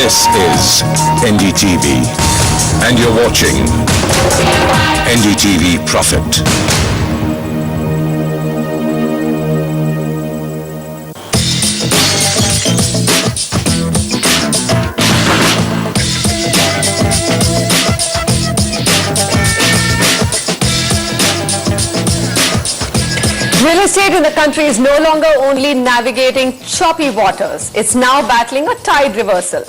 This is NDTV, and you're watching NDTV Profit. Real estate in the country is no longer only navigating choppy waters. It's now battling a tide reversal.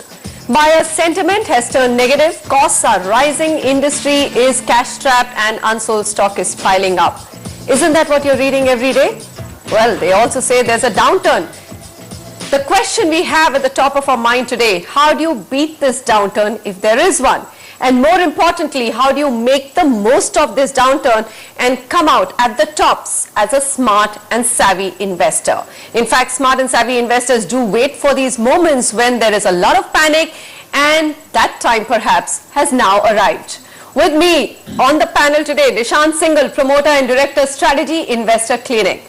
Buyer sentiment has turned negative, costs are rising, industry is cash-strapped and unsold stock is piling up. Isn't that what you're reading every day? Well, they also say there's a downturn. The question we have at the top of our mind today, how do you beat this downturn if there is one? And more importantly, how do you make the most of this downturn and come out at the tops as a smart and savvy investor? In fact, smart and savvy investors do wait for these moments when there is a lot of panic, and that time perhaps has now arrived. With me on the panel today, Nishant Singhal, promoter and director, Strategy Investor Clinic.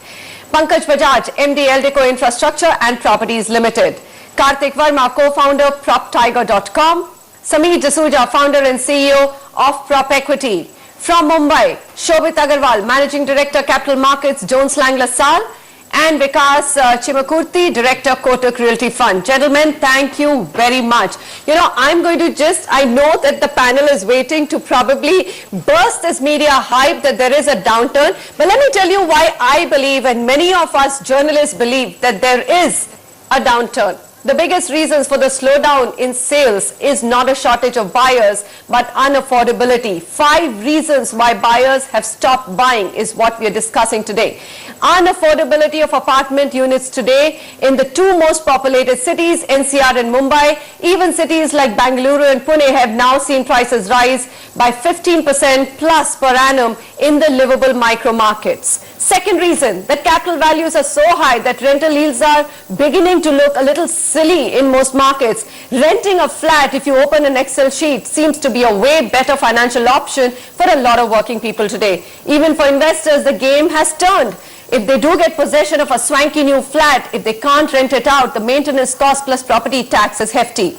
Pankaj Bajaj, MD, Eldeco Infrastructure and Properties Limited. Karthik Verma, co-founder, PropTiger.com. Sameer Jasuja, founder and CEO of Prop Equity. From Mumbai, Shobit Agarwal, Managing Director, Capital Markets, Jones Lang LaSalle. And Vikas Chimakurti, Director, Kotak Realty Fund. Gentlemen, thank you very much. You know, I know that the panel is waiting to probably burst this media hype that there is a downturn. But let me tell you why I believe, and many of us journalists believe, that there is a downturn. The biggest reasons for the slowdown in sales is not a shortage of buyers, but unaffordability. 5 reasons why buyers have stopped buying is what we are discussing today. Unaffordability of apartment units today in the 2 most populated cities, NCR and Mumbai. Even cities like Bangalore and Pune have now seen prices rise by 15% plus per annum in the livable micro markets. Second reason, that capital values are so high that rental yields are beginning to look a little silly in most markets. Renting a flat, if you open an Excel sheet, seems to be a way better financial option for a lot of working people today. Even for investors, the game has turned. If they do get possession of a swanky new flat, if they can't rent it out, the maintenance cost plus property tax is hefty.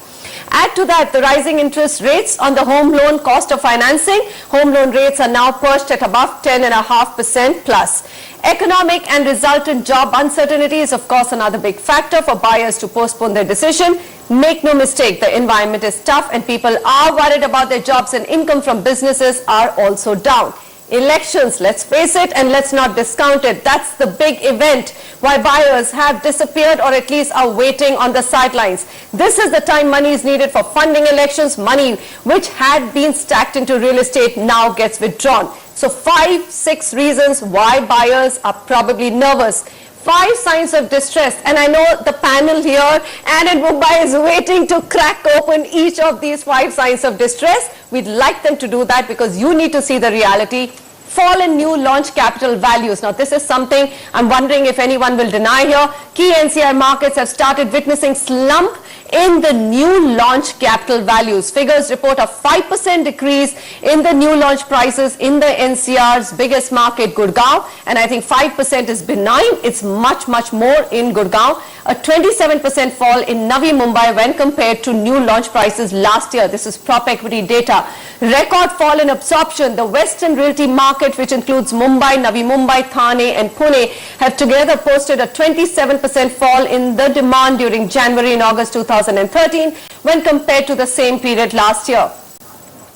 Add to that the rising interest rates on the home loan cost of financing. Home loan rates are now perched at above 10.5% plus. Economic and resultant job uncertainty is of course another big factor for buyers to postpone their decision. Make no mistake, the environment is tough and people are worried about their jobs, and income from businesses are also down. Elections, let's face it and let's not discount it. That's the big event why buyers have disappeared or at least are waiting on the sidelines. This is the time money is needed for funding elections. Money which had been stacked into real estate now gets withdrawn. So 5-6 reasons why buyers are probably nervous. 5 signs of distress, and I know the panel here and in Mumbai is waiting to crack open each of these 5 signs of distress. We'd like them to do that because you need to see the reality. Fall in new launch capital values. Now this is something I'm wondering if anyone will deny here. Key NCR markets have started witnessing slump in the new launch capital values. Figures report a 5% decrease in the new launch prices in the NCR's biggest market, Gurgaon, and I think 5% is benign. It's much more in Gurgaon. A 27% fall in Navi Mumbai when compared to new launch prices last year. This is Prop Equity data. Record fall in absorption. The Western Realty market, which includes Mumbai, Navi Mumbai, Thane and Pune, have together posted a 27% fall in the demand during January and August 2013 when compared to the same period last year.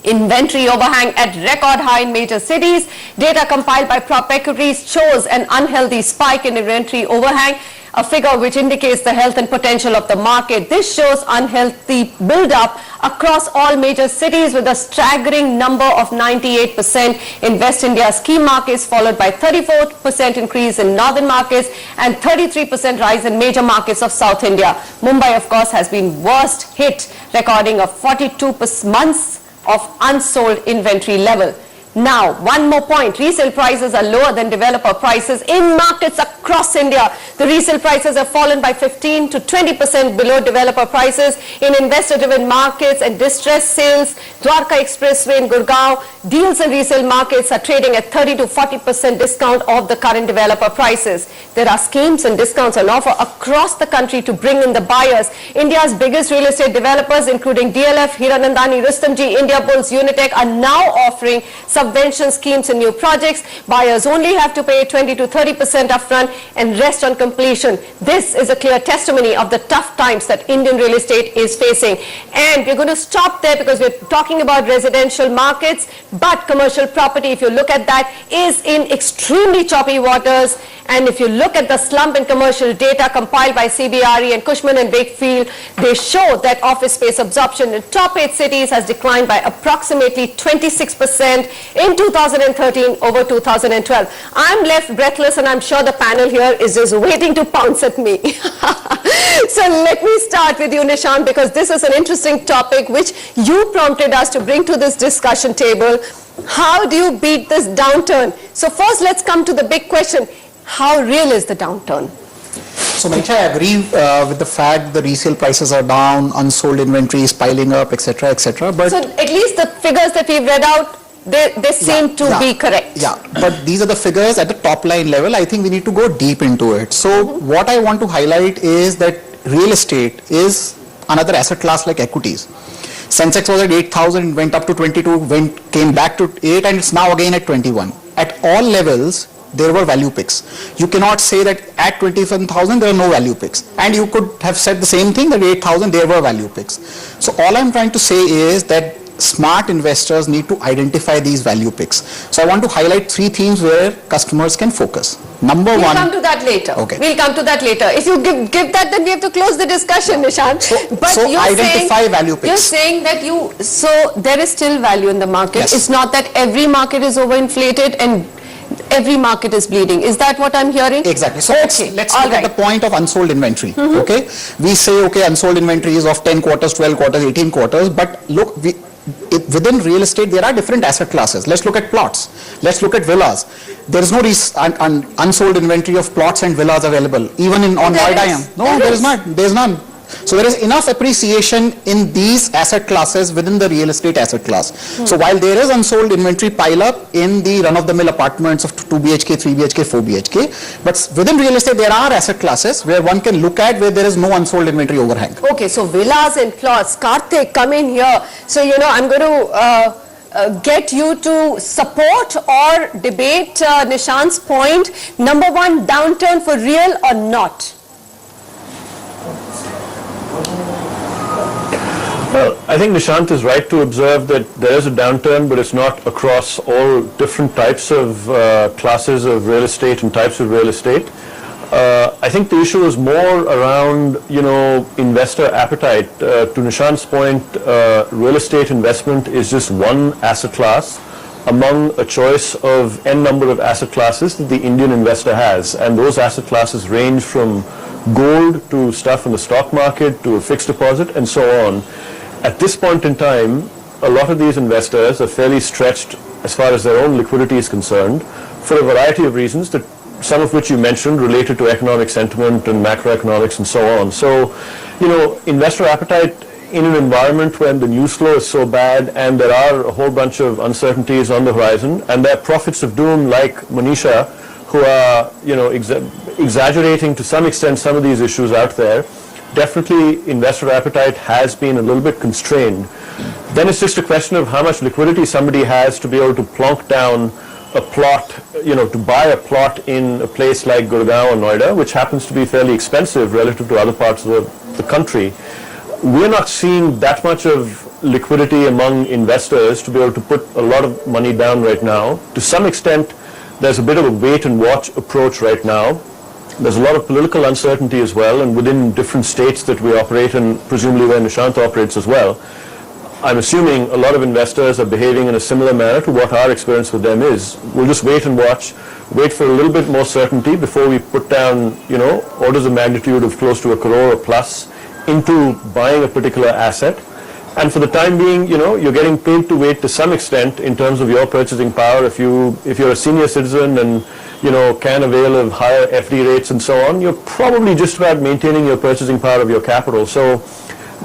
Inventory overhang at record high in major cities. Data compiled by Prop Equities shows an unhealthy spike in inventory overhang, a figure which indicates the health and potential of the market. This shows unhealthy build-up across all major cities with a staggering number of 98% in West India's key markets, followed by 34% increase in northern markets and 33% rise in major markets of South India. Mumbai, of course, has been worst hit, recording a 42 months of unsold inventory level. Now, one more point, resale prices are lower than developer prices in markets across India. The resale prices have fallen by 15 to 20% below developer prices in investor-driven markets and distressed sales. Dwarka Expressway in Gurgaon, deals in resale markets are trading at 30 to 40% discount of the current developer prices. There are schemes and discounts on offer across the country to bring in the buyers. India's biggest real estate developers, including DLF, Hiranandani, Rustomjee, Indiabulls, Unitech, are now offering subvention schemes in new projects. Buyers only have to pay 20 to 30% upfront and rest on completion. This is a clear testimony of the tough times that Indian real estate is facing. And we're going to stop there because we're talking about residential markets, but commercial property, if you look at that, is in extremely choppy waters. And if you look at the slump in commercial data compiled by CBRE and Cushman and Wakefield, they show that office space absorption in top 8 cities has declined by approximately 26% in 2013 over 2012. I'm left breathless, and I'm sure the panel here is just waiting to pounce at me. So let me start with you, Nishant, because this is an interesting topic which you prompted us to bring to this discussion table. How do you beat this downturn? So first, let's come to the big question. How real is the downturn? So, Manisha, I agree with the fact the resale prices are down, unsold inventory is piling up, etc., etc. But so at least the figures that we've read out, they seem to be correct. Yeah, but these are the figures at the top line level. I think we need to go deep into it. So what I want to highlight is that real estate is another asset class like equities. Sensex was at 8,000, went up to 22, came back to 8, and it's now again at 21. At all levels, there were value picks. You cannot say that at 27,000 there are no value picks. And you could have said the same thing, that 8,000 there were value picks. So all I'm trying to say is that smart investors need to identify these value picks. So I want to highlight 3 themes where customers can focus. Number one. We'll come to that later. Okay. We'll come to that later. If you give that, then we have to close the discussion, Nishant. So you're identify value picks. You're saying that so there is still value in the market. Yes. It's not that every market is overinflated and every market is bleeding. Is that what I'm hearing? Exactly. So let's look at the point of unsold inventory. Okay. We say, okay, unsold inventory is of 10 quarters, 12 quarters, 18 quarters. But look, within real estate, there are different asset classes. Let's look at plots. Let's look at villas. There is no unsold inventory of plots and villas available. Even on Noida. No, there is not. There is none. So there is enough appreciation in these asset classes within the real estate asset class. So while there is unsold inventory pile up in the run-of-the-mill apartments of 2 BHK, 3 BHK, 4 BHK, but within real estate there are asset classes where one can look at where there is no unsold inventory overhang. Okay, so villas and plots. Karthik, come in here. So, I'm going to get you to support or debate Nishant's point. Number one, downturn for real or not? Well, I think Nishant is right to observe that there is a downturn, but it's not across all different types of classes of real estate and types of real estate. I think the issue is more around, investor appetite. To Nishant's point, real estate investment is just one asset class among a choice of n number of asset classes that the Indian investor has. And those asset classes range from gold to stuff in the stock market to a fixed deposit and so on. At this point in time, a lot of these investors are fairly stretched as far as their own liquidity is concerned for a variety of reasons, that some of which you mentioned related to economic sentiment and macroeconomics and so on. So, investor appetite in an environment when the news flow is so bad and there are a whole bunch of uncertainties on the horizon, and there are prophets of doom like Manisha who are, exaggerating to some extent some of these issues out there. Definitely investor appetite has been a little bit constrained. Then it's just a question of how much liquidity somebody has to be able to plonk down a plot, to buy a plot in a place like Gurgaon or Noida, which happens to be fairly expensive relative to other parts of the country. We're not seeing that much of liquidity among investors to be able to put a lot of money down right now. To some extent, there's a bit of a wait and watch approach right now. There's a lot of political uncertainty as well, and within different states that we operate in, presumably where Nishant operates as well. I'm assuming a lot of investors are behaving in a similar manner to what our experience with them is. We'll just wait and watch, wait for a little bit more certainty before we put down, orders of magnitude of close to 1 crore or plus into buying a particular asset. And for the time being, you're getting paid to wait to some extent in terms of your purchasing power. If you're a senior citizen and, can avail of higher FD rates and so on, you're probably just about maintaining your purchasing power of your capital. So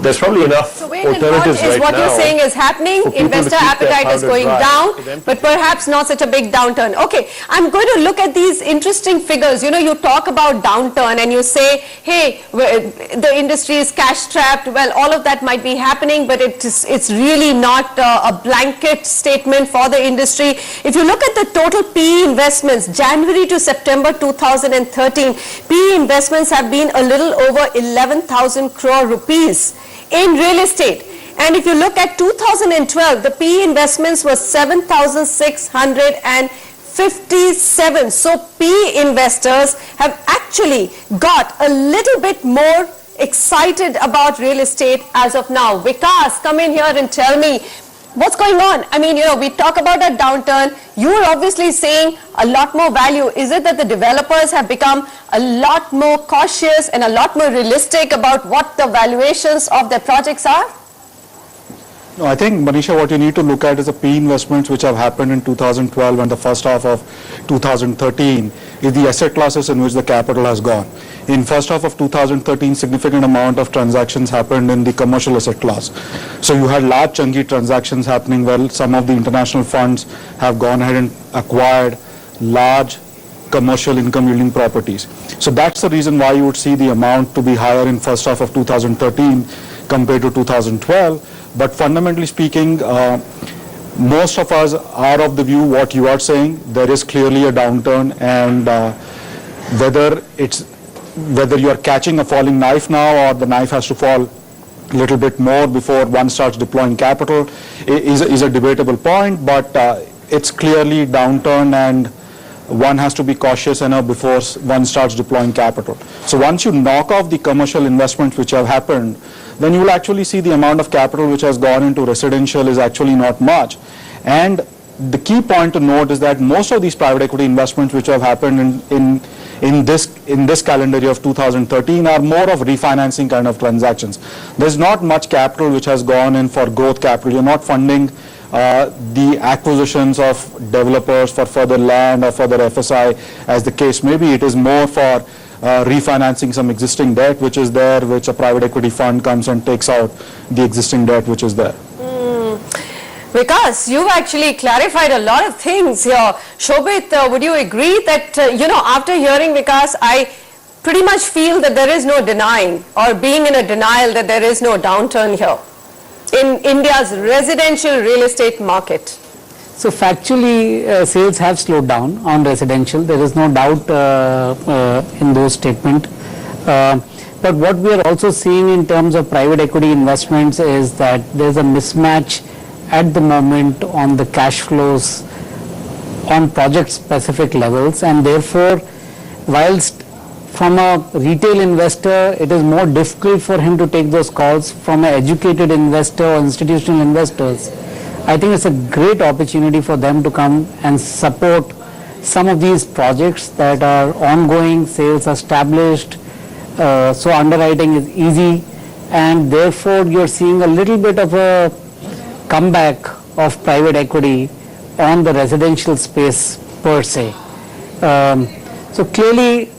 there's probably enough So wait and watch alternatives is right what now. you're saying is happening. for people to Investor keep their appetite is powder going dry. down, For them to- but perhaps not such a big downturn. Okay, I'm going to look at these interesting figures. You talk about downturn and you say, hey, the industry is cash trapped. Well, all of that might be happening, but it's really not a blanket statement for the industry. If you look at the total PE investments, January to September 2013, PE investments have been a little over 11,000 crore rupees in real estate. And if you look at 2012, the PE investments were 7,657. So PE investors have actually got a little bit more excited about real estate as of now. Vikas, come in here and tell me what's going on. I mean, we talk about a downturn. You are obviously saying a lot more value. Is it that the developers have become a lot more cautious and a lot more realistic about what the valuations of their projects are? No, I think, Manisha, what you need to look at is the PE investments which have happened in 2012 and the first half of 2013 is the asset classes in which the capital has gone. In first half of 2013, significant amount of transactions happened in the commercial asset class. So you had large chunky transactions happening where some of the international funds have gone ahead and acquired large commercial income yielding properties. So that's the reason why you would see the amount to be higher in first half of 2013 compared to 2012. But fundamentally speaking, most of us are of the view what you are saying. There is clearly a downturn, and whether you are catching a falling knife now or the knife has to fall a little bit more before one starts deploying capital is a debatable point, but it's clearly downturn and one has to be cautious enough before one starts deploying capital. So once you knock off the commercial investments which have happened, then you will actually see the amount of capital which has gone into residential is actually not much. And the key point to note is that most of these private equity investments which have happened in this calendar year of 2013 are more of refinancing kind of transactions. There's not much capital which has gone in for growth capital. You're not funding the acquisitions of developers for further land or further FSI as the case may be. It is more for refinancing some existing debt which is there, which a private equity fund comes and takes out the existing debt which is there. Vikas, you've actually clarified a lot of things here. Shobit, would you agree that, after hearing Vikas, I pretty much feel that there is no denying or being in a denial that there is no downturn here in India's residential real estate market? So factually, sales have slowed down on residential. There is no doubt in those statements. But what we are also seeing in terms of private equity investments is that there's a mismatch at the moment on the cash flows on project specific levels, and therefore whilst from a retail investor it is more difficult for him to take those calls, from an educated investor or institutional investors I think it's a great opportunity for them to come and support some of these projects that are ongoing, sales are established, so underwriting is easy, and therefore you're seeing a little bit of a comeback of private equity on the residential space per se. So clearly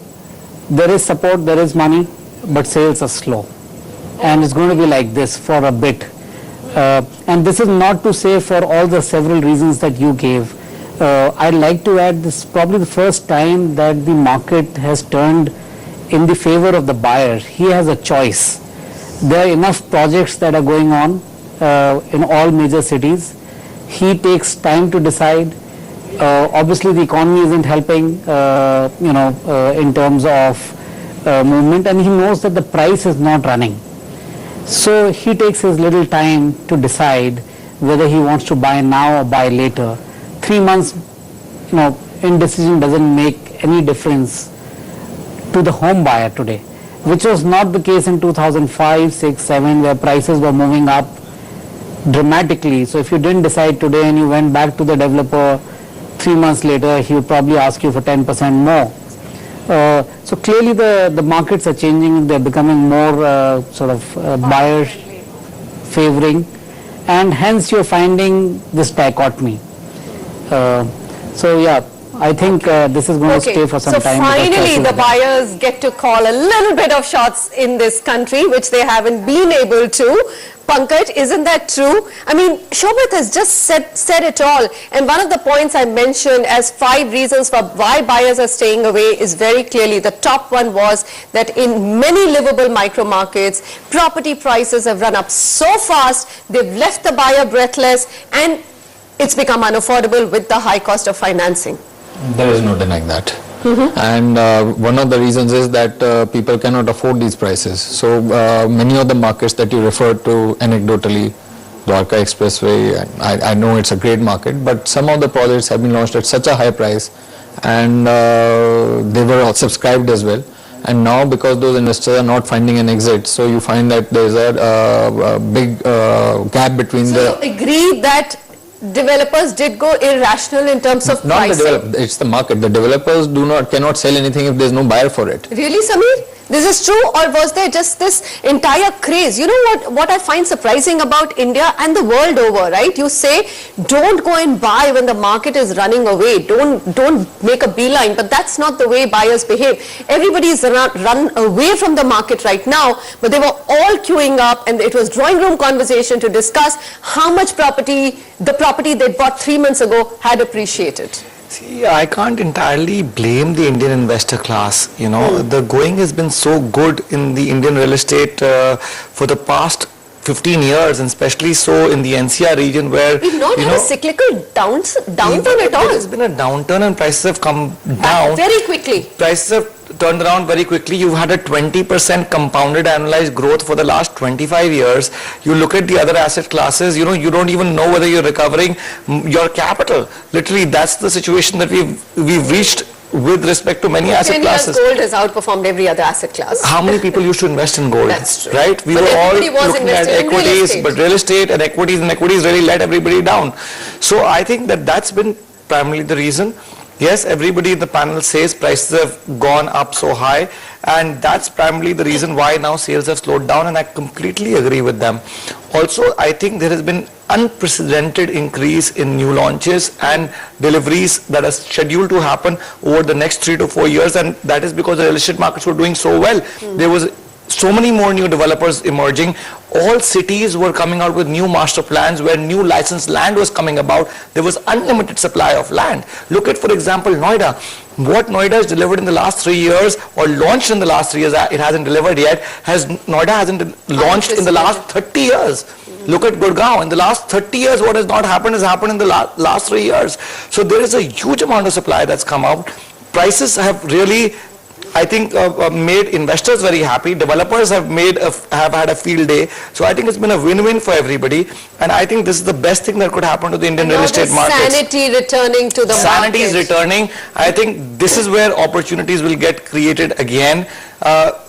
there is support, there is money, but sales are slow, and it's going to be like this for a bit. And this is not to say for all the several reasons that you gave. I'd like to add, this is probably the first time that the market has turned in the favor of the buyer. He has a choice. There are enough projects that are going on in all major cities. He takes time to decide. Obviously the economy isn't helping in terms of movement, and he knows that the price is not running. So he takes his little time to decide whether he wants to buy now or buy later. 3 months indecision doesn't make any difference to the home buyer today, which was not the case in 2005, 6, 7, where prices were moving up dramatically. So if you didn't decide today and you went back to the developer 3 months later, he would probably ask you for 10% more. So clearly the markets are changing. They're becoming more buyer favoring, and hence you're finding this dichotomy. So yeah, I think this is going to stay for some so time. finally the buyers get to call a little bit of shots in this country, which they haven't been able to. Pankaj, isn't that true? I mean, Shobit has just said it all. And one of the points I mentioned as 5 reasons for why buyers are staying away is very clearly, the top one was that in many livable micro markets, property prices have run up so fast, they've left the buyer breathless, and it's become unaffordable with the high cost of financing. There is no denying that. And one of the reasons is that people cannot afford these prices. So many of the markets that you referred to anecdotally, Dwarka Expressway, I know it's a great market, but some of the projects have been launched at such a high price, and they were all subscribed as well. And now because those investors are not finding an exit, so you find that there's a big gap between So you agree that developers did go irrational in terms of not pricing? the developer, it's the market. The developers cannot sell anything if there's no buyer for it. Really, Sameer? This is true, or was there just this entire craze? You know what I find surprising about India and the world over, right? You say, don't go and buy when the market is running away. Don't make a beeline, but that's not the way buyers behave. Everybody's run away from the market right now, but they were all queuing up, and it was drawing room conversation to discuss how much the property they bought 3 months ago had appreciated. See, I can't entirely blame the Indian investor class. You know, the going has been so good in the Indian real estate for the past 15 years, and especially so in the NCR region, where We've not had a cyclical downturn at all. There has been a downturn and prices have come down very quickly. Prices have turned around very quickly. You've had a 20% compounded annualized growth for the last 25 years. You look at the other asset classes, you know, you don't even know whether you're recovering your capital. Literally, that's the situation that we've reached with respect to many asset 10 classes. years gold has outperformed every other asset class. How many people used to invest in gold? That's true. Right? We But were all everybody was looking at investing in real equities, estate. but real estate and equities really let everybody down. So I think that that's been primarily the reason. Yes, everybody in the panel says prices have gone up so high, and that's primarily the reason why now sales have slowed down, and I completely agree with them. Also, I think there has been unprecedented increase in new launches and deliveries that are scheduled to happen over the next 3 to 4 years, and that is because the real estate markets were doing so well. There was so many more new developers emerging. All cities were coming out with new master plans where new licensed land was coming about. There was unlimited supply of land. Look at, for example, Noida. What Noida has delivered in the last 3 years, or launched in the last 3 years, it hasn't delivered yet, Noida hasn't launched in the last 30 years. Look at Gurgaon. In the last 30 years, what has not happened has happened in the last 3 years. So there is a huge amount of supply that's come out. Prices have really, I think, made investors very happy. Developers have had a field day. So I think it's been a win-win for everybody. And I think this is the best thing that could happen to the Indian real estate market. Sanity returning to the market. Sanity is returning. I think this is where opportunities will get created again.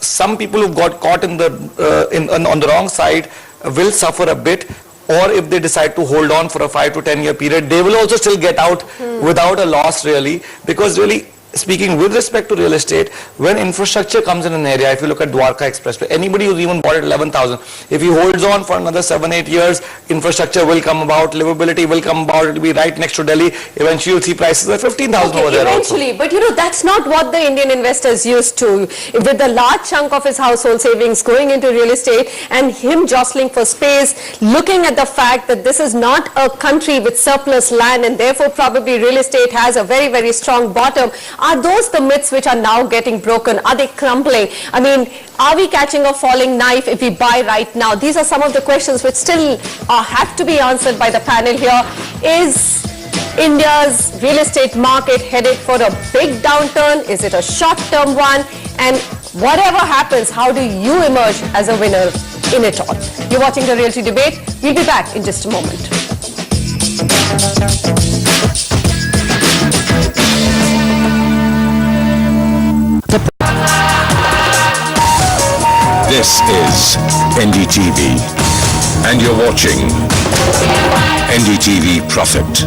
Some people who got caught on the wrong side will suffer a bit. Or if they decide to hold on for a 5 to 10 year period, they will also still get out without a loss, really. Because really, speaking with respect to real estate, when infrastructure comes in an area, if you look at Dwarka Expressway, anybody who's even bought it 11,000, if he holds on for another 7-8 years, infrastructure will come about, livability will come about, it will be right next to Delhi. Eventually you'll see prices at 15,000 over there eventually, also. but you know, that's not what the Indian investors used to. With the large chunk of his household savings going into real estate and him jostling for space, looking at the fact that this is not a country with surplus land and therefore probably real estate has a very, very strong bottom. Are those the myths which are now getting broken? Are they crumbling? I mean, are we catching a falling knife if we buy right now? These are some of the questions which still have to be answered by the panel here. Is India's real estate market headed for a big downturn? Is it a short-term one? And whatever happens, how do you emerge as a winner in it all? You're watching the Realty Debate. We'll be back in just a moment. This is NDTV, and you're watching NDTV Profit.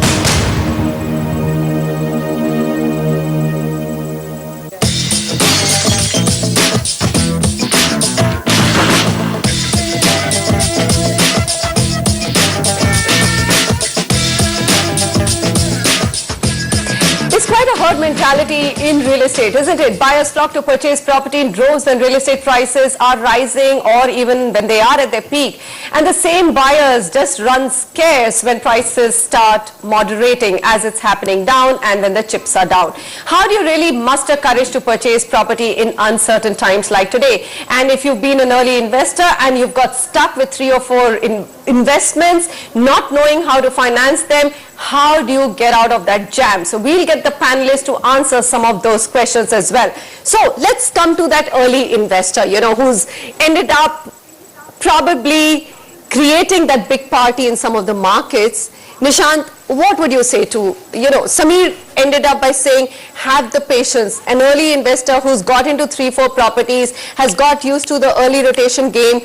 mentality in real estate, isn't it? Buyers flock to purchase property in droves when real estate prices are rising or even when they are at their peak. And the same buyers just run scarce when prices start moderating, as it's happening down and when the chips are down. How do you really muster courage to purchase property in uncertain times like today? And if you've been an early investor and you've got stuck with 3 or 4 investments, not knowing how to finance them, how do you get out of that jam? So we'll get the panelists to answer some of those questions as well. So let's come to that early investor, who's ended up probably creating that big party in some of the markets. Nishant, what would you say to, Samir ended up by saying, have the patience. An early investor who's got into 3-4 properties, has got used to the early rotation game,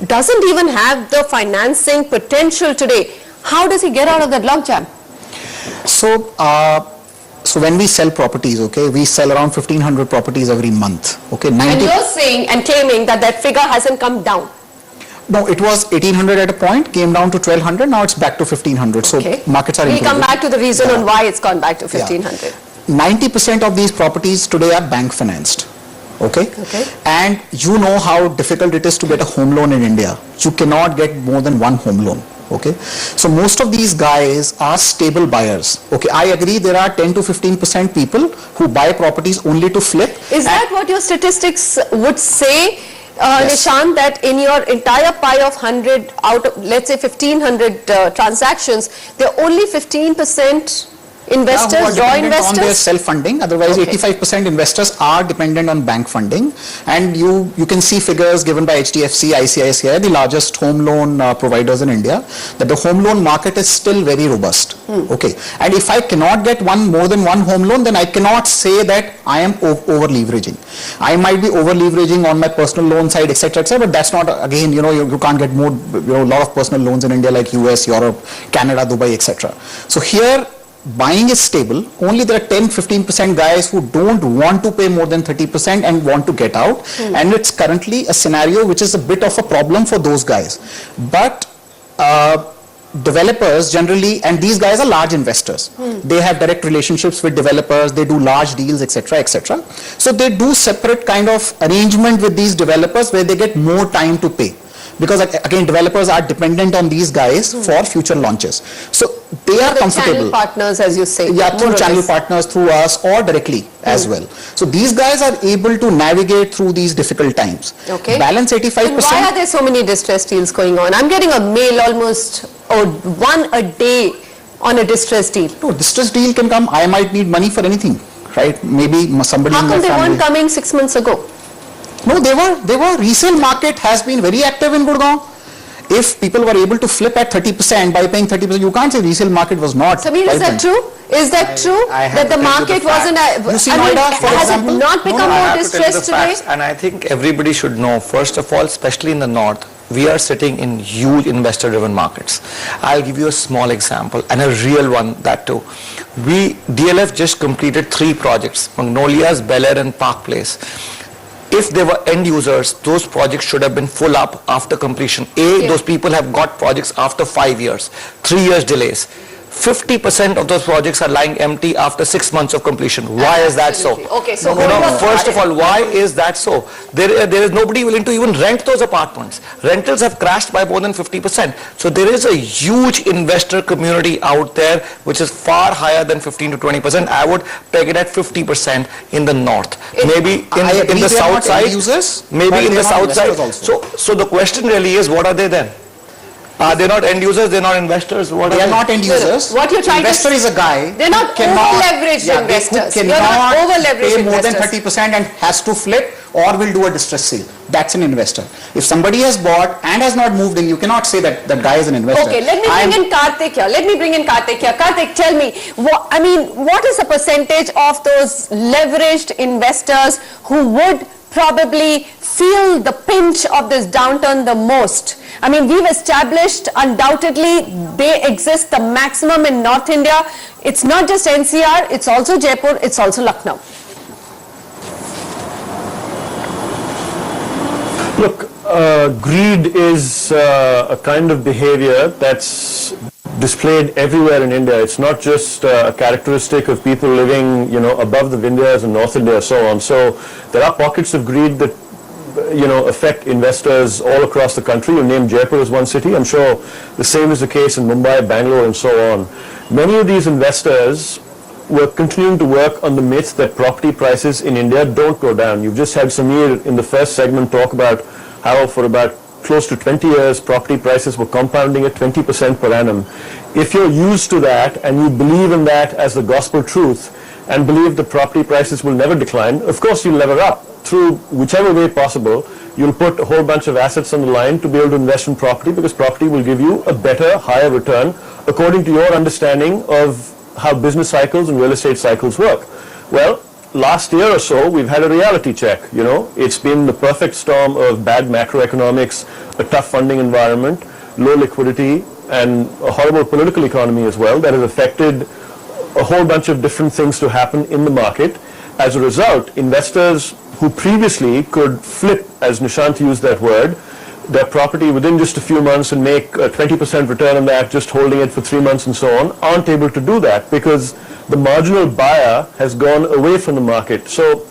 doesn't even have the financing potential today. How does he get out of that logjam? So when we sell properties, okay, we sell around 1,500 properties every month. Okay, and you're saying and claiming that figure hasn't come down. No, it was 1,800 at a point, came down to 1,200, now it's back to 1,500. So markets are improving. We'll come back to the reason on why it's gone back to 1,500. 90% of these properties today are bank financed. Okay? And you know how difficult it is to get a home loan in India. You cannot get more than one home loan. Okay, so most of these guys are stable buyers. Okay, I agree there are 10 to 15% people who buy properties only to flip. Is that what your statistics would say, yes. Nishant, that in your entire pie of 100 out of, let's say 1,500 transactions, there are only 15% investors, who are dependent investors? on their self-funding. Otherwise, 85% investors are dependent on bank funding. And you can see figures given by HDFC, ICICI, the largest home loan providers in India, that the home loan market is still very robust. Okay. And if I cannot get more than one home loan, then I cannot say that I am over-leveraging. I might be over-leveraging on my personal loan side, etc., etc., but that's not, again, you can't get more, a lot of personal loans in India like US, Europe, Canada, Dubai, etc. So here, buying is stable. Only there are 10-15% guys who don't want to pay more than 30% and want to get out. And it's currently a scenario which is a bit of a problem for those guys. But developers generally, and these guys are large investors. They have direct relationships with developers. They do large deals, etc., etc. So they do separate kind of arrangement with these developers where they get more time to pay. Because again, developers are dependent on these guys for future launches. So they are comfortable. Channel partners, as you say. Yeah, through channel partners, through us, or directly as well. So these guys are able to navigate through these difficult times. Okay. Balance 85%. And why are there so many distress deals going on? I'm getting a mail almost one a day on a distress deal. No, distress deal can come. I might need money for anything, right? Maybe somebody in my family. How come they weren't coming 6 months ago? No, they were. Resale market has been very active in Gurgaon. If people were able to flip at 30% by paying 30%, you can't say resale market was not. Samir, is that true? Is that true? that the market wasn't, has it not become more distressed today? And I think everybody should know, first of all, especially in the north, we are sitting in huge investor-driven markets. I'll give you a small example and a real one, that too. DLF just completed 3 projects, Magnolias, Bel Air and Park Place. If they were end users, those projects should have been full up after completion. Those people have got projects after 5 years, 3 years delays. 50% of those projects are lying empty after 6 months of completion. Why is that so? Okay, so first of all, why is that so? There is nobody willing to even rent those apartments. Rentals have crashed by more than 50%. So there is a huge investor community out there which is far higher than 15 to 20%. I would peg it at 50% in the north. Maybe in the south side. Maybe in the south side. So the question really is, what are they then? They're not end users, they're not investors. They are not end users. What you're trying Investor is a guy. They're not over-leveraged investors. You're not over-leveraged pay more than 30% and has to flip or will do a distress sale. That's an investor. If somebody has bought and has not moved in, you cannot say that that guy is an investor. Okay, let me bring in Karthik here. Karthik, tell me, what is the percentage of those leveraged investors who would probably feel the pinch of this downturn the most? I mean, we've established undoubtedly they exist the maximum in North India. It's not just NCR, it's also Jaipur, it's also Lucknow. Look, greed is a kind of behavior that's displayed everywhere in India. It's not just a characteristic of people living, above the Vindhyas in North India, so on. So there are pockets of greed that, affect investors all across the country. You named Jaipur as one city. I'm sure the same is the case in Mumbai, Bangalore, and so on. Many of these investors were continuing to work on the myth that property prices in India don't go down. You've just had Samir in the first segment talk about how for about close to 20 years, property prices were compounding at 20% per annum. If you're used to that and you believe in that as the gospel truth and believe that property prices will never decline, of course you'll lever up through whichever way possible. You'll put a whole bunch of assets on the line to be able to invest in property because property will give you a better, higher return according to your understanding of how business cycles and real estate cycles work. Well, last year or so, we've had a reality check, It's been the perfect storm of bad macroeconomics, a tough funding environment, low liquidity, and a horrible political economy as well that has affected a whole bunch of different things to happen in the market. As a result, investors who previously could flip, as Nishant used that word, their property within just a few months and make a 20% return on that, just holding it for 3 months and so on, aren't able to do that because the marginal buyer has gone away from the market. So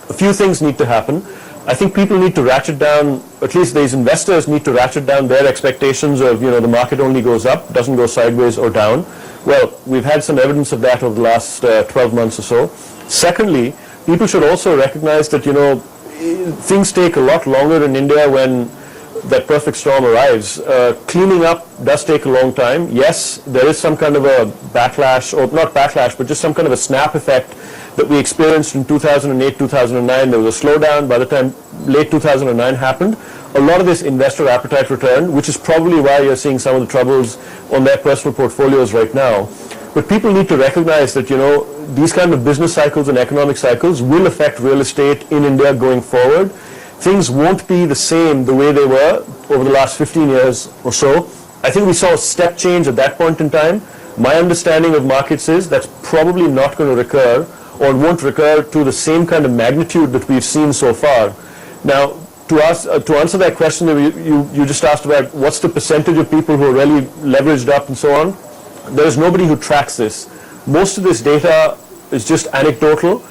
a few things need to happen. I think people need to ratchet down, at least these investors need to ratchet down their expectations of, the market only goes up, doesn't go sideways or down. Well, we've had some evidence of that over the last 12 months or so. Secondly, people should also recognize that, things take a lot longer in India when that perfect storm arrives. Cleaning up does take a long time. Yes, there is some kind of a backlash, or not backlash, but just some kind of a snap effect that we experienced in 2008, 2009. There was a slowdown by the time late 2009 happened. A lot of this investor appetite returned, which is probably why you're seeing some of the troubles on their personal portfolios right now. But people need to recognize that, these kind of business cycles and economic cycles will affect real estate in India going forward. Things won't be the same the way they were over the last 15 years or so. I think we saw a step change at that point in time. My understanding of markets is that's probably not going to recur or won't recur to the same kind of magnitude that we've seen so far. Now, to answer that question that you just asked about what's the percentage of people who are really leveraged up and so on, there's nobody who tracks this. Most of this data is just anecdotal.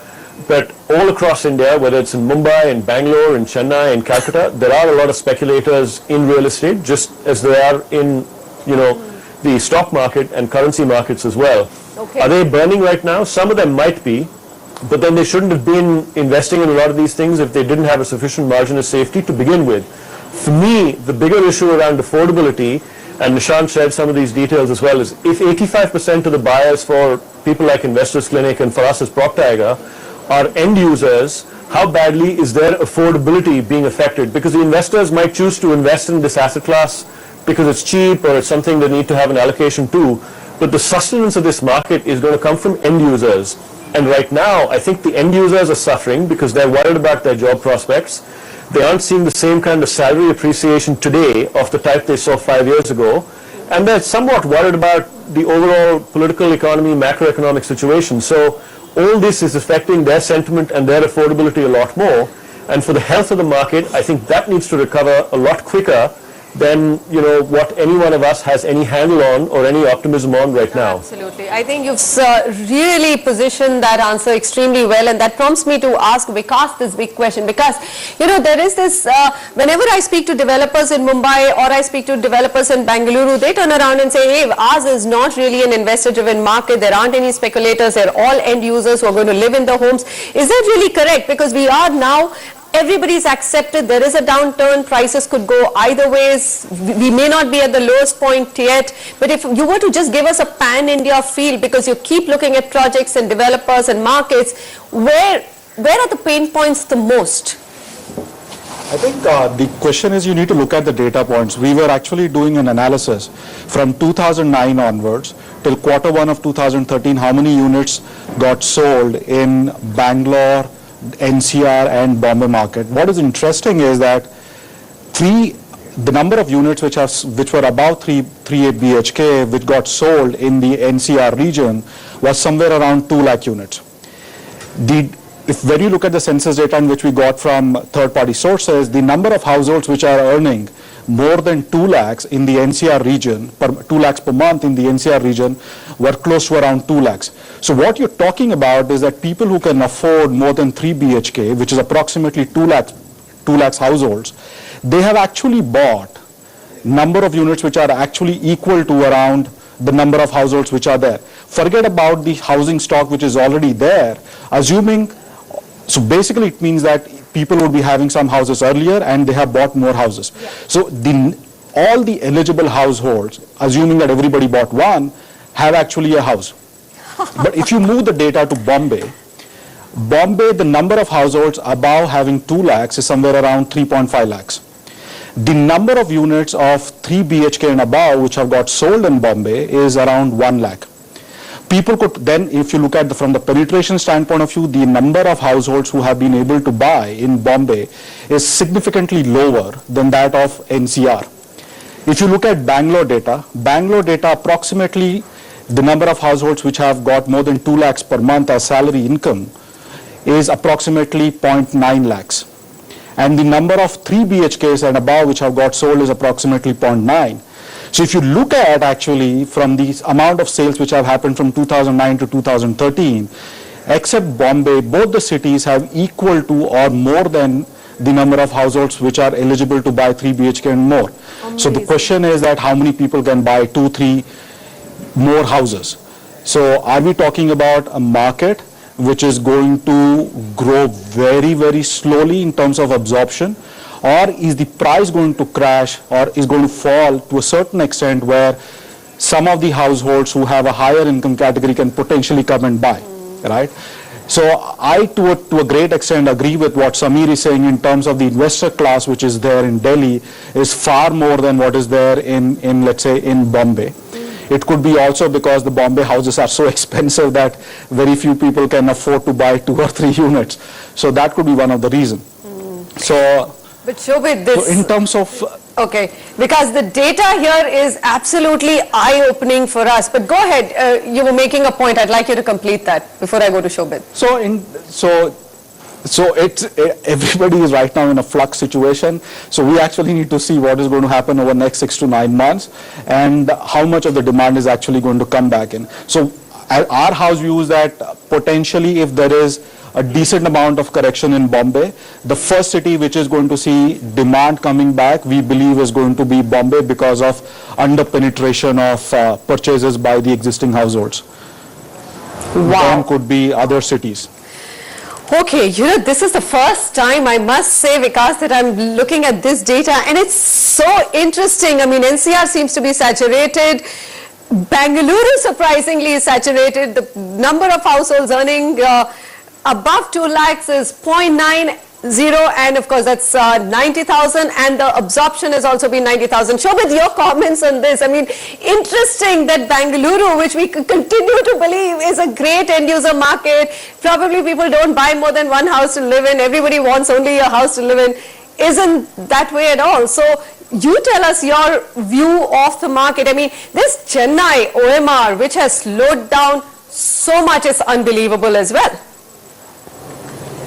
But all across India, whether it's in Mumbai, in Bangalore, in Chennai, in Calcutta, there are a lot of speculators in real estate, just as there are in, the stock market and currency markets as well. Okay. Are they burning right now? Some of them might be, but then they shouldn't have been investing in a lot of these things if they didn't have a sufficient margin of safety to begin with. For me, the bigger issue around affordability, and Nishant shared some of these details as well, is if 85% of the buyers for people like Investors Clinic and for us as PropTiger are end users, how badly is their affordability being affected? Because the investors might choose to invest in this asset class because it's cheap or it's something they need to have an allocation to, but the sustenance of this market is going to come from end users. And right now, I think the end users are suffering because they're worried about their job prospects. They aren't seeing the same kind of salary appreciation today of the type they saw 5 years ago. And they're somewhat worried about the overall political economy, macroeconomic situation. So all this is affecting their sentiment and their affordability a lot more. And for the health of the market, I think that needs to recover a lot quicker than what any one of us has any handle on or any optimism on right now. Absolutely. I think you've really positioned that answer extremely well, and that prompts me to ask Vikas this big question, because there is this, whenever I speak to developers in Mumbai or I speak to developers in Bengaluru, they turn around and say, hey, ours is not really an investor driven market, there aren't any speculators, they're all end users who are going to live in the homes. Is that really correct? Because we are now, everybody's accepted there is a downturn, prices could go either ways, we may not be at the lowest point yet, but if you were to just give us a pan-India feel, because you keep looking at projects and developers and markets, where are the pain points the most? I think the question is you need to look at the data points. We were actually doing an analysis from 2009 onwards till Q1 of 2013, how many units got sold in Bangalore, NCR and Bombay market. What is interesting is that the number of units which were about 3 BHK which got sold in the NCR region was somewhere around 2 lakh units. When you look at the census data in which we got from third-party sources, the number of households which are earning more than 2 lakhs in the NCR region, 2 lakhs per month in the NCR region, were close to around 2 lakhs. So what you're talking about is that people who can afford more than 3 BHK, which is approximately 2 lakhs households, they have actually bought number of units which are actually equal to around the number of households which are there. Forget about the housing stock which is already there, assuming, so basically it means that people would be having some houses earlier and they have bought more houses. Yeah. So all the eligible households, assuming that everybody bought one, have actually a house. But if you move the data to Bombay, the number of households above having 2 lakhs is somewhere around 3.5 lakhs. The number of units of 3 BHK and above which have got sold in Bombay is around 1 lakh. People could then, if you look at from the penetration standpoint of view, the number of households who have been able to buy in Bombay is significantly lower than that of NCR. If you look at Bangalore data approximately the number of households which have got more than 2 lakhs per month as salary income is approximately 0.9 lakhs. And the number of 3 BHKs and above which have got sold is approximately 0.9. So if you look at actually from the amount of sales which have happened from 2009 to 2013, except Bombay, both the cities have equal to or more than the number of households which are eligible to buy 3 BHK and more. Amazing. So the question is that how many people can buy 2, 3 more houses? So are we talking about a market which is going to grow very, very slowly in terms of absorption, or is the price going to crash or is going to fall to a certain extent where some of the households who have a higher income category can potentially come and buy, right? So I, to a great extent, agree with what Samir is saying in terms of the investor class which is there in Delhi is far more than what is there in let's say, in Bombay. It could be also because the Bombay houses are so expensive that very few people can afford to buy 2 or 3 units. So that could be one of the reasons. So, but Shobhit, this... So in terms of... Okay, because the data here is absolutely eye-opening for us. But go ahead, you were making a point. I'd like you to complete that before I go to Shobhit. So everybody is right now in a flux situation. So we actually need to see what is going to happen over the next 6 to 9 months and how much of the demand is actually going to come back in. So our house view is that potentially if there is a decent amount of correction in Bombay, the first city which is going to see demand coming back, we believe is going to be Bombay because of under-penetration of purchases by the existing households. Wow. Then could be other cities. Okay, this is the first time, I must say, Vikas, that I'm looking at this data, and it's so interesting. I mean, NCR seems to be saturated. Bengaluru, surprisingly, is saturated. The number of households earning above 2 lakhs is 0.90, and of course, that's 90,000, and the absorption has also been 90,000. Shobhit, your comments on this. I mean, interesting that Bengaluru, which we continue to believe is a great end-user market, probably people don't buy more than 1 house to live in, everybody wants only a house to live in, isn't that way at all. So, you tell us your view of the market. I mean, this Chennai OMR, which has slowed down so much, is unbelievable as well.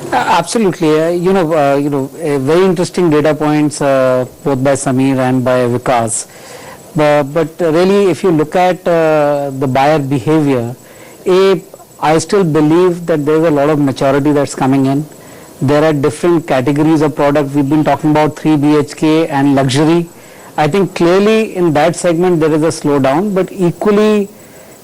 Absolutely, very interesting data points both by Samir and by Vikas. But really, if you look at the buyer behavior, I still believe that there is a lot of maturity that's coming in. There are different categories of product. We've been talking about 3 BHK and luxury. I think clearly in that segment there is a slowdown, but equally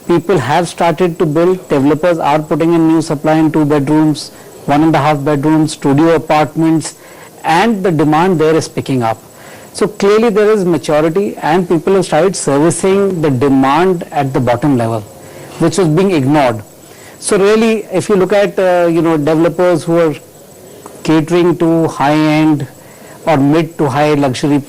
people have started to build. Developers are putting in new supply in 2 bedrooms, 1.5 bedrooms, studio apartments, and the demand there is picking up. So clearly there is maturity, and people have started servicing the demand at the bottom level, which was being ignored. So really, if you look at developers who are catering to high-end or mid to high luxury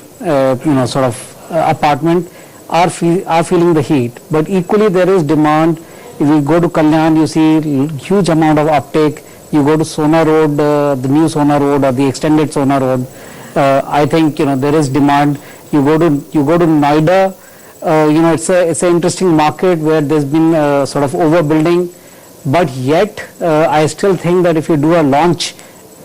apartment are feeling the heat. But equally there is demand. If you go to Kalyan, you see huge amount of uptake. You go to Sona Road, the new Sona Road or the extended Sona Road, I think there is demand. You go to Noida, it's an interesting market where there's been sort of overbuilding, but yet I still think that if you do a launch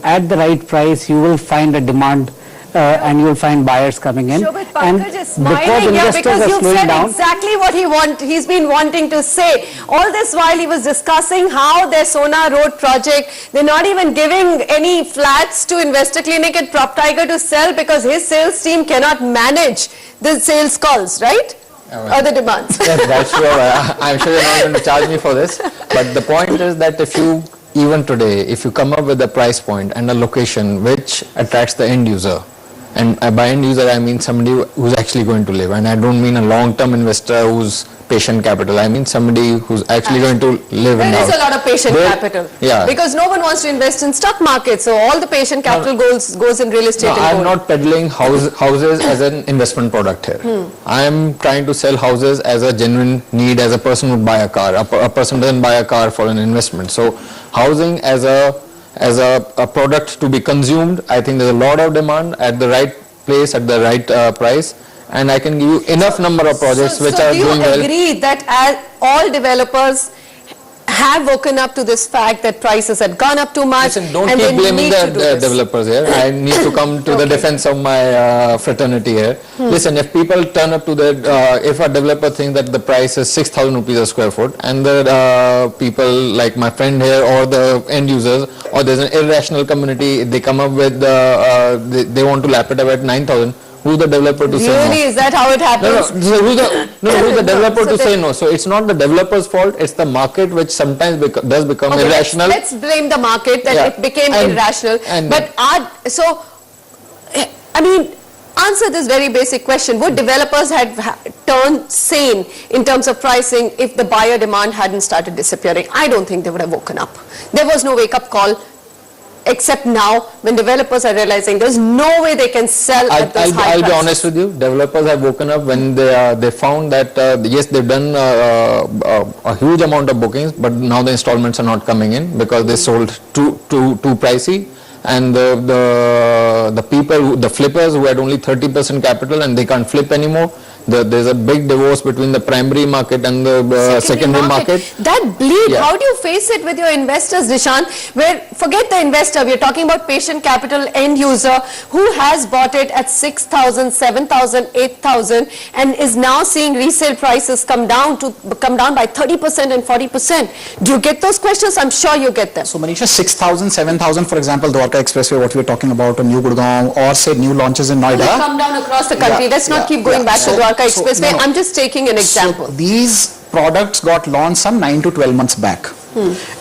at the right price, you will find a demand and you'll find buyers coming in. Sure, but And Pankaj is because smiling here investors because are you've slowing said down, exactly what he's been wanting to say. All this while he was discussing how their Sona Road project, they're not even giving any flats to Investor Clinic and Prop Tiger to sell because his sales team cannot manage the sales calls, right? Or the demands. Yes, that's true. I'm sure you're not going to charge me for this. But the point is that if you, even today, if you come up with a price point and a location which attracts the end user, and by end user I mean somebody who's actually going to live, and I don't mean a long-term investor who's patient capital, I mean somebody who's actually going to live in the There house. is a lot of patient capital. Yeah. Because no one wants to invest in stock market, so all the patient capital goes in real estate No, and I'm gold. not peddling houses as an investment product here. I'm trying to sell houses as a genuine need, as a person would buy a car. A person doesn't buy a car for an investment. So housing as a product to be consumed, I think there's a lot of demand at the right place at the right price. And I can give you enough number of projects which are doing well. So do you agree that as all developers have woken up to this fact that prices had gone up too much? Listen, don't and keep they blaming need to do the this? developers here. I need to come to the defense of my fraternity here. Listen, if people turn up to if a developer thinks that the price is 6,000 rupees a square foot, and the people like my friend here or the end users, or there's an irrational community, they come up with, they want to lap it up at 9,000, who's the developer to say no? Really, is that how it happens? No, so who's the developer to say no? So it's not the developer's fault, it's the market which sometimes does become Okay, irrational. Let's blame the market that Yeah. it became And- irrational. But I mean, answer this very basic question. Would developers have turned sane in terms of pricing if the buyer demand hadn't started disappearing? I don't think they would have woken up. There was no wake-up call. Except now, when developers are realizing there's no way they can sell at this high I'll be prices. honest with you. Developers have woken up when they found that yes, they've done a huge amount of bookings, but now the installments are not coming in because they sold too pricey, and the people, the flippers who had only 30% capital and they can't flip anymore. There's a big divorce between the primary market and the secondary market. That bleed, Yeah. how do you face it with your investors, Nishant? Where, forget the investor, we're talking about patient capital end user who has bought it at 6,000, 7,000, 8,000 and is now seeing resale prices come down by 30% and 40%. Do you get those questions? I'm sure you get them. So Manisha, 6,000, 7,000, for example, Dwarka Expressway, what we are talking about, or New Gurgaon, or say new launches in They Noida. come down across the country. Yeah, Let's not yeah, keep going yeah. back to So- Dwarka so, Expressway. no, no. I'm just taking an example. So these products got launched some 9 to 12 months back.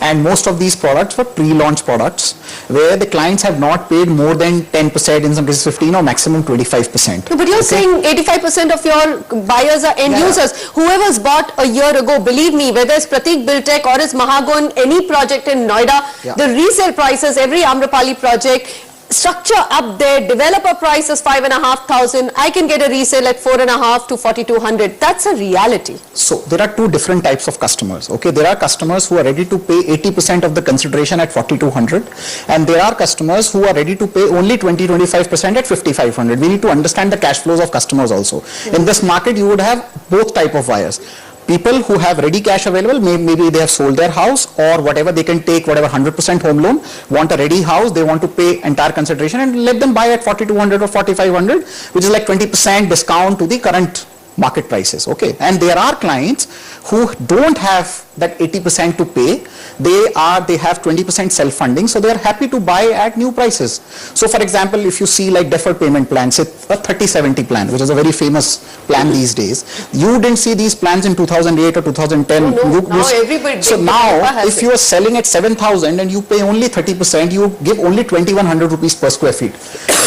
And most of these products were pre-launch products where the clients have not paid more than 10%, in some cases 15 or maximum 25%. No, but you're saying 85% of your buyers are end Yeah. users. Whoever's bought a year ago, believe me, whether it's Pratik Biltech or it's Mahagon, any project in Noida, Yeah. the resale prices, every Amrapali project, structure up there, developer price is 5,500, I can get a resale at 4,500 to 4,200. That's a reality. So there are two different types of customers. Okay, there are customers who are ready to pay 80% of the consideration at 4,200, and there are customers who are ready to pay only 20-25% at 5,500. We need to understand the cash flows of customers also. In this market, you would have both type of buyers. People who have ready cash available, maybe they have sold their house or whatever, they can take whatever 100% home loan, want a ready house, they want to pay entire consideration and let them buy at 4,200 or 4,500, which is like 20% discount to the current market prices. Okay, and there are clients who don't have that 80% to pay. They have 20% self-funding, so they are happy to buy at new prices. So for example, if you see like deferred payment plans, a 30-70 plan, which is a very famous plan these days. You didn't see these plans in 2008 or 2010. No, now everybody- So big now, developer has if it. you are selling at 7,000 and you pay only 30%, you give only 2,100 rupees per square feet.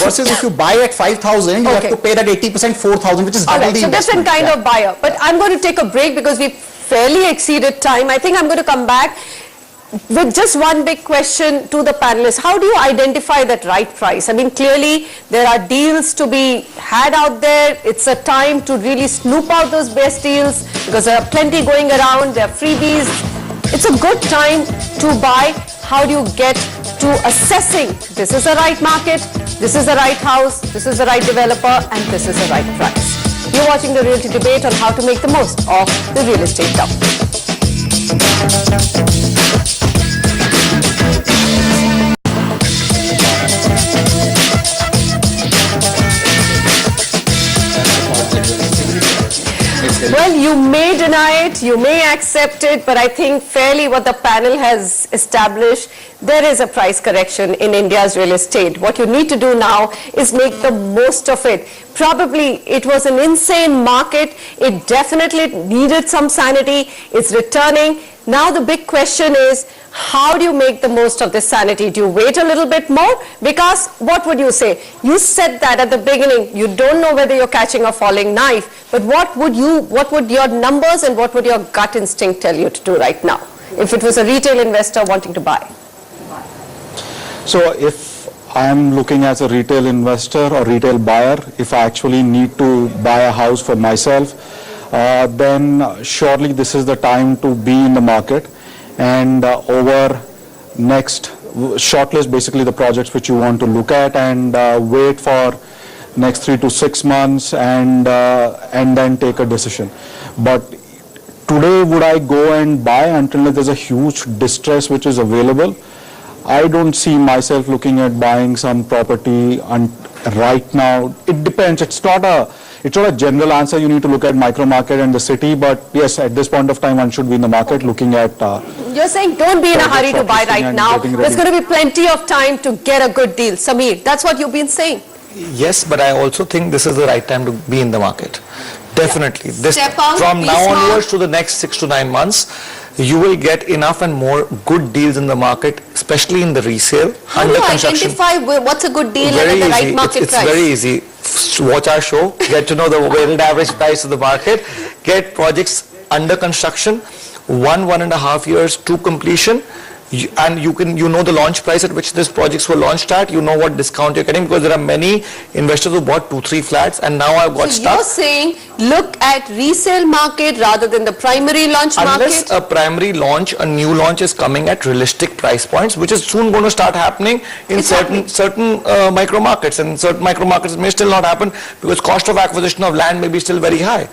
Versus if you buy at 5,000, you have Okay. to pay that 80%, 4,000, which is All double right, the so investment. different kind Yeah. of buyer. But I'm going to take a break because we've fairly exceeded time. I think I'm going to come back with just one big question to the panelists. How do you identify that right price? I mean, clearly there are deals to be had out there. It's a time to really snoop out those best deals because there are plenty going around. There are freebies. It's a good time to buy. How do you get to assessing this is the right market, this is the right house, this is the right developer, and this is the right price? You're watching the Realty Debate on how to make the most of the real estate dump. Well, you may deny it, you may accept it, but I think fairly what the panel has established, there is a price correction in India's real estate. What you need to do now is make the most of it. Probably it was an insane market. It definitely needed some sanity. It's returning. Now the big question is, how do you make the most of this sanity? Do you wait a little bit more? Because what would you say? You said that at the beginning. You don't know whether you're catching a falling knife. But what would your numbers and what would your gut instinct tell you to do right now? If it was a retail investor wanting to buy. So if I'm looking as a retail investor or retail buyer, if I actually need to buy a house for myself, then surely this is the time to be in the market and over next shortlist basically the projects which you want to look at and wait for next 3 to 6 months and then take a decision. But today would I go and buy until there's a huge distress which is available? I don't see myself looking at buying some property right now. It depends. It's not a general answer. You need to look at micro market and the city. But yes, at this point of time, one should be in the market looking at. You're saying don't be in a hurry to buy right now. There's going to be plenty of time to get a good deal. Sameer, that's what you've been saying. Yes, but I also think this is the right time to be in the market. Definitely. This, from now onwards to the next 6 to 9 months, you will get enough and more good deals in the market, especially in the resale. How do you identify what's a good deal and the right market price? It's very easy. Watch our show, get to know the weighted average price of the market, get projects under construction, 1.5 years to completion, and you know the launch price at which these projects were launched at, you know what discount you're getting, because there are many investors who bought 2-3 flats and now I've got stuck. You're saying look at resale market rather than the primary launch market? Unless a primary launch, a new launch is coming at realistic price points, which is soon going to start happening in certain micro markets, and certain micro markets may still not happen because cost of acquisition of land may be still very high,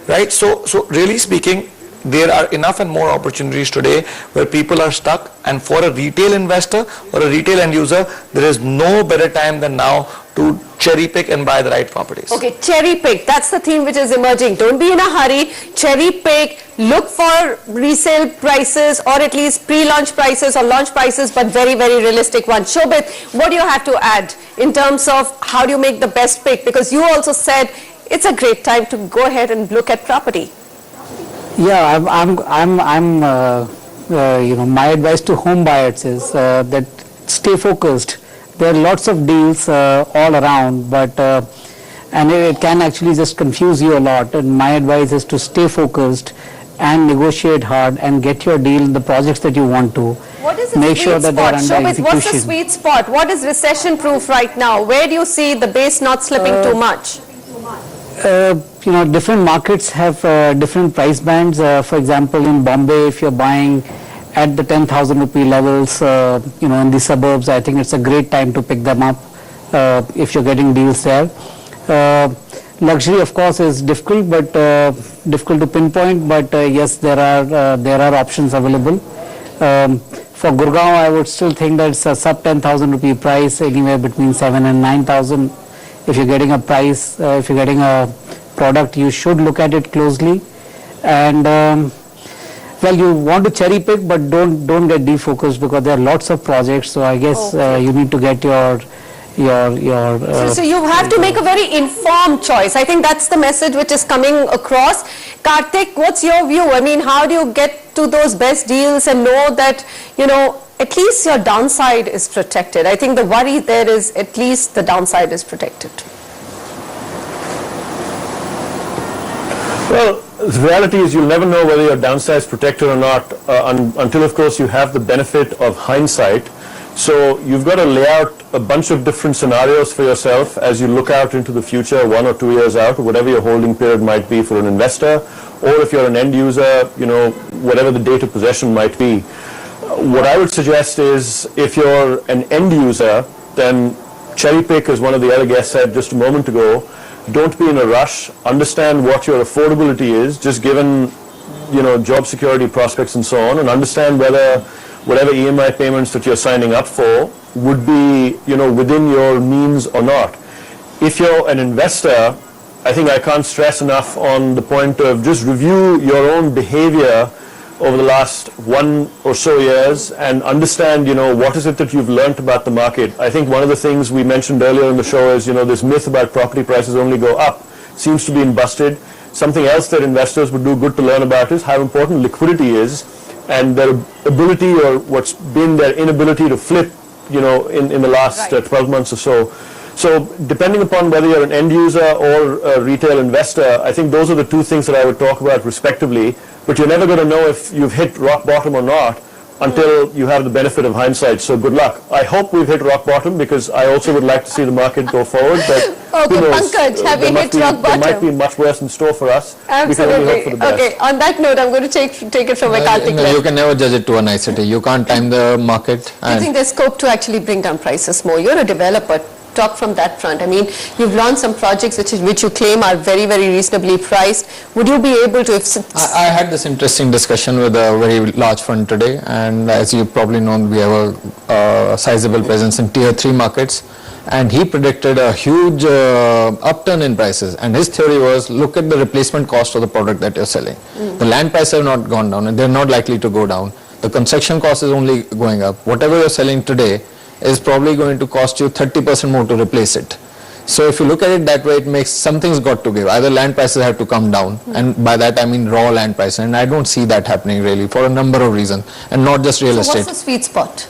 right? So really speaking, there are enough and more opportunities today where people are stuck, and for a retail investor or a retail end user, there is no better time than now to cherry pick and buy the right properties. Okay, cherry pick, that's the theme which is emerging. Don't be in a hurry, cherry pick, look for resale prices or at least pre-launch prices or launch prices, but very, very realistic ones. Shobit, what do you have to add in terms of how do you make the best pick? Because you also said it's a great time to go ahead and look at property. Yeah, my advice to home buyers is that stay focused. There are lots of deals all around, but and it can actually just confuse you a lot. And my advice is to stay focused and negotiate hard and get your deal in the projects that you want to. What is the Make sweet sure that they are spot? under Shobit, execution. what's the sweet spot? What is recession proof right now? Where do you see the base not slipping too much? Different markets have different price bands. For example, in Bombay, if you're buying at the 10,000 rupee levels, in the suburbs, I think it's a great time to pick them up if you're getting deals there. Luxury, of course, is difficult, but difficult to pinpoint. But yes, there are options available. For Gurgaon, I would still think that it's a sub 10,000 rupee price, anywhere between 7 and 9,000. If you're getting a price, if you're getting a product, you should look at it closely. And well, you want to cherry pick, but don't get defocused because there are lots of projects. So I guess you need to get your. So you have to make a very informed choice. I think that's the message which is coming across. Karthik, what's your view? I mean, how do you get to those best deals and know that at least your downside is protected? I think the worry there is at least the downside is protected. Well, the reality is you'll never know whether your downside is protected or not until, of course, you have the benefit of hindsight. So you've got to lay out a bunch of different scenarios for yourself as you look out into the future, 1 or 2 years out, whatever your holding period might be for an investor, or if you're an end user, whatever the date of possession might be. What I would suggest is if you're an end user, then cherry pick, as one of the other guests said just a moment ago. Don't be in a rush. Understand what your affordability is, just given job security prospects and so on, and understand whether whatever EMI payments that you're signing up for would be within your means or not. If you're an investor, I think I can't stress enough on the point of just review your own behavior over the last 1 or so years and understand, what is it that you've learnt about the market. I think one of the things we mentioned earlier in the show is, this myth about property prices only go up seems to be busted. Something else that investors would do good to learn about is how important liquidity is and their ability, or what's been their inability to flip, in the last 12 months or so. So depending upon whether you're an end user or a retail investor, I think those are the two things that I would talk about respectively. But you're never going to know if you've hit rock bottom or not until you have the benefit of hindsight. So good luck. I hope we've hit rock bottom, because I also would like to see the market go forward. But okay, who knows? Pankaj, have we hit rock bottom? There might be much worse in store for us. Absolutely. We can only hope for the best. Okay, on that note, I'm going to take it from Karthik. You can never judge it to a nicety. You can't time the market. Do you think there's scope to actually bring down prices more? You're a developer. Talk from that front. I mean, you've launched some projects which you claim are very, very reasonably priced. Would you be able to? I had this interesting discussion with a very large fund today, and as you probably know, we have a sizable presence in tier 3 markets, and he predicted a huge upturn in prices, and his theory was, look at the replacement cost of the product that you're selling. The land prices have not gone down, and they're not likely to go down. The construction cost is only going up. Whatever you're selling today is probably going to cost you 30% more to replace it. So if you look at it that way, it makes something's got to give. Either land prices have to come down, and by that I mean raw land prices, and I don't see that happening really for a number of reasons, and not just real estate. What's the sweet spot?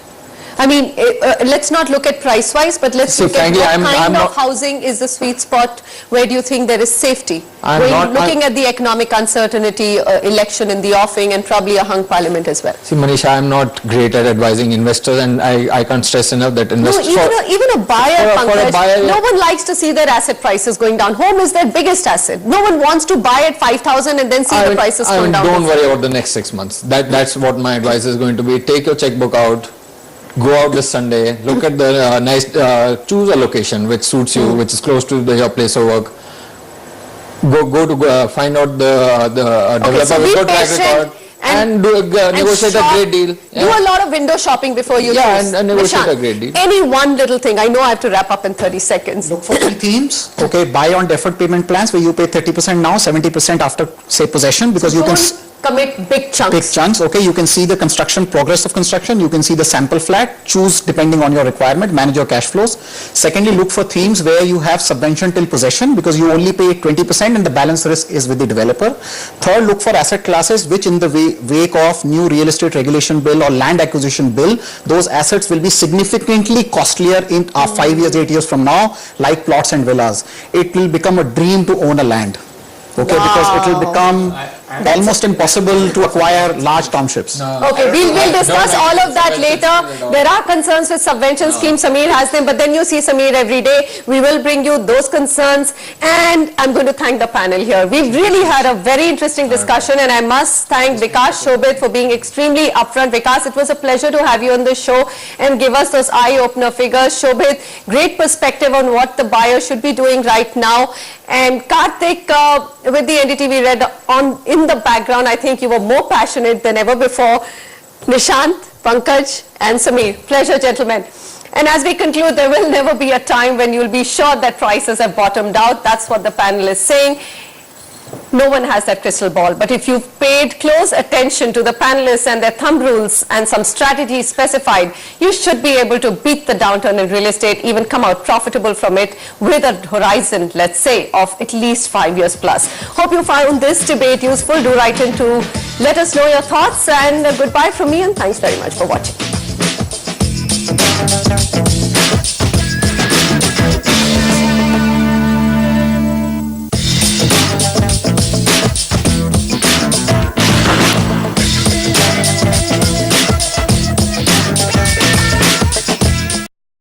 I mean, let's not look at price-wise, but let's look frankly, at what kind of housing is the sweet spot. Where do you think there is safety? Looking at the economic uncertainty, election in the offing, and probably a hung parliament as well. See, Manisha, I'm not great at advising investors, and I can't stress enough that investors... No, even a buyer, Pankaj, no one likes to see their asset prices going down. Home is their biggest asset. No one wants to buy at 5,000 and then see the prices go down. Don't worry about the next 6 months. That's what my advice is going to be. Take your checkbook out. Go out this Sunday, look at the choose a location which suits you, which is close to your place of work. Go find out the developer with good track record and negotiate a great deal. Do a lot of window shopping before you choose. And negotiate a great deal. Any one little thing. I know I have to wrap up in 30 seconds. Look for 3 themes. Okay, buy on deferred payment plans where you pay 30% now, 70% after, say, possession, because you can commit big chunks. Big chunks, okay. You can see the construction, progress of construction. You can see the sample flat. Choose depending on your requirement. Manage your cash flows. Secondly, look for themes where you have subvention till possession, because you only pay 20% and the balance risk is with the developer. Third, look for asset classes which in the wake of new real estate regulation bill or land acquisition bill, those assets will be significantly costlier in 5 years, 8 years from now, like plots and villas. It will become a dream to own a land. Okay, because it will become almost impossible to acquire large townships. Okay, we'll discuss all of that later. There are concerns with subvention scheme. Sameer has them, but then you see Sameer every day. We will bring you those concerns, and I'm going to thank the panel here. We've really had a very interesting discussion, and I must thank Vikas Shobit for being extremely upfront. Vikas, it was a pleasure to have you on the show and give us those eye-opener figures. Shobit, great perspective on what the buyer should be doing right now. And Karthik, with the NDTV Red in the background, I think you were more passionate than ever before. Nishant, Pankaj and Sameer, pleasure, gentlemen. And as we conclude, there will never be a time when you'll be sure that prices have bottomed out. That's what the panel is saying. No one has that crystal ball, but if you've paid close attention to the panelists and their thumb rules and some strategies specified, you should be able to beat the downturn in real estate, even come out profitable from it with a horizon, let's say, of at least 5 years plus. Hope you found this debate useful. Do write in to let us know your thoughts, and goodbye from me, and thanks very much for watching.